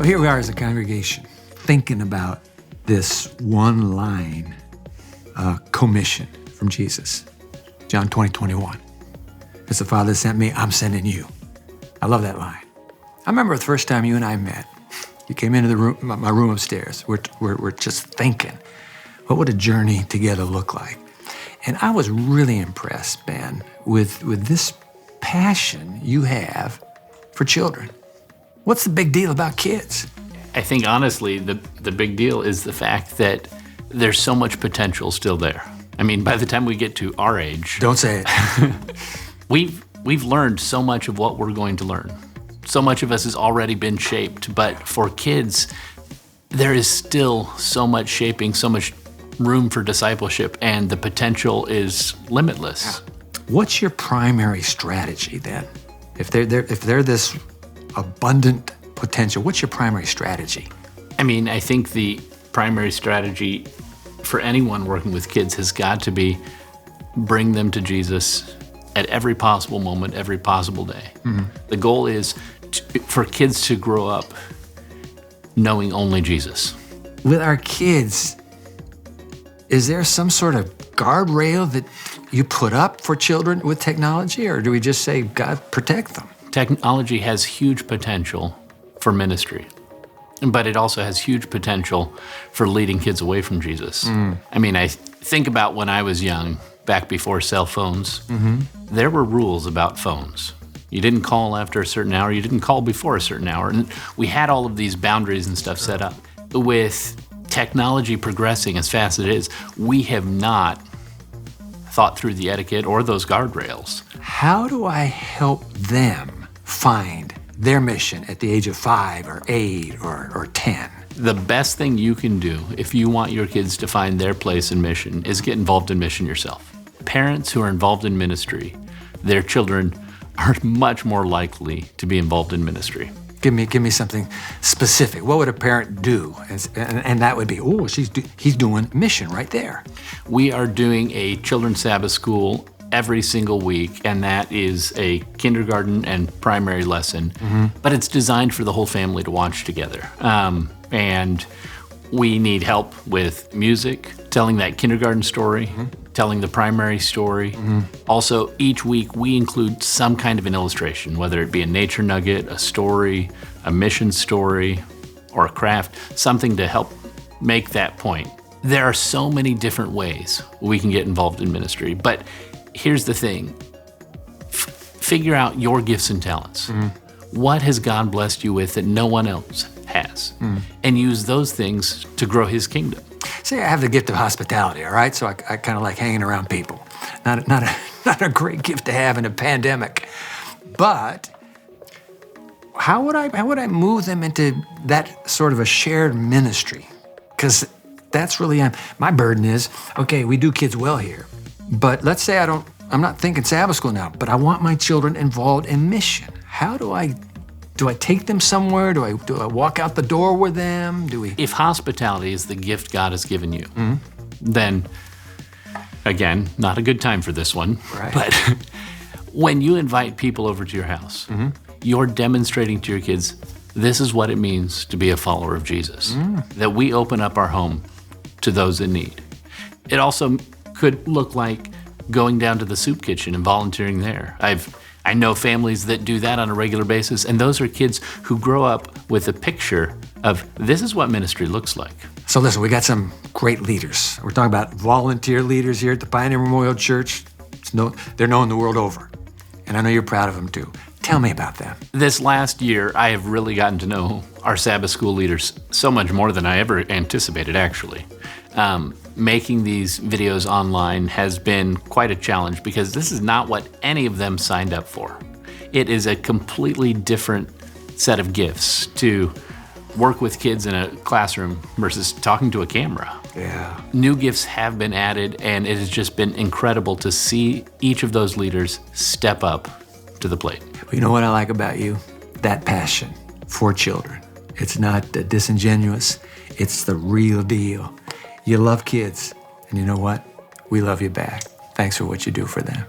here we are as a congregation thinking about this one line commission from Jesus, John 20:21. As the Father sent me, I'm sending you. I love that line. I remember the first time you and I met. You came into the room, my room upstairs. We're just thinking, what would a journey together look like? And I was really impressed, man, with this passion you have for children. What's the big deal about kids? I think honestly, the big deal is the fact that there's so much potential still there. I mean, by the time we get to our age, Don't say it. we've learned so much of what we're going to learn. So much of us has already been shaped, but for kids, there is still so much shaping, so much room for discipleship, and the potential is limitless. What's your primary strategy then? If they're this abundant potential, what's your primary strategy? I mean, I think the primary strategy for anyone working with kids has got to be bring them to Jesus at every possible moment, every possible day. Mm-hmm. The goal is for kids to grow up knowing only Jesus. With our kids, is there some sort of guardrail that you put up for children with technology, or do we just say, God, protect them? Technology has huge potential for ministry, but it also has huge potential for leading kids away from Jesus. I mean, I think about when I was young, back before cell phones, there were rules about phones. You didn't call after a certain hour, you didn't call before a certain hour, and we had all of these boundaries and stuff set up. With technology progressing as fast as it is, we have not thought through the etiquette or those guardrails. How do I help them find their mission at the age of 5 or 8 or 10? The best thing you can do if you want your kids to find their place in mission is get involved in mission yourself. Parents who are involved in ministry, their children are much more likely to be involved in ministry. Give me something specific. What would a parent do? And that would be, he's doing mission right there. We are doing a children's Sabbath school every single week, and that is a kindergarten and primary lesson, but it's designed for the whole family to watch together. And we need help with music, telling that kindergarten story, telling the primary story. Also, each week we include some kind of an illustration, whether it be a nature nugget, a story, a mission story, or a craft, something to help make that point. There are so many different ways we can get involved in ministry, but here's the thing. Figure out your gifts and talents. What has God blessed you with that no one else has? And use those things to grow his kingdom. Say I have the gift of hospitality, all right? So I kind of like hanging around people. Not a great gift to have in a pandemic. But how would I move them into that sort of a shared ministry? Because that's really my burden is, okay, we do kids well here. But let's say I'm not thinking Sabbath school now, but I want my children involved in mission. How do I take them somewhere? Do I walk out the door with them? If hospitality is the gift God has given you, then, again, not a good time for this one, right. But when you invite people over to your house, you're demonstrating to your kids, this is what it means to be a follower of Jesus, that we open up our home to those in need. It also could look like going down to the soup kitchen and volunteering there. I know families that do that on a regular basis, and those are kids who grow up with a picture of this is what ministry looks like. So listen, we got some great leaders. We're talking about volunteer leaders here at the Pioneer Memorial Church. They're known the world over, and I know you're proud of them too. Tell me about them. This last year, I have really gotten to know our Sabbath school leaders so much more than I ever anticipated, actually. Making these videos online has been quite a challenge because this is not what any of them signed up for. It is a completely different set of gifts to work with kids in a classroom versus talking to a camera. Yeah. New gifts have been added, and it has just been incredible to see each of those leaders step up to the plate. Well, you know what I like about you? That passion for children. It's not disingenuous. It's the real deal. You love kids, and you know what? We love you back. Thanks for what you do for them.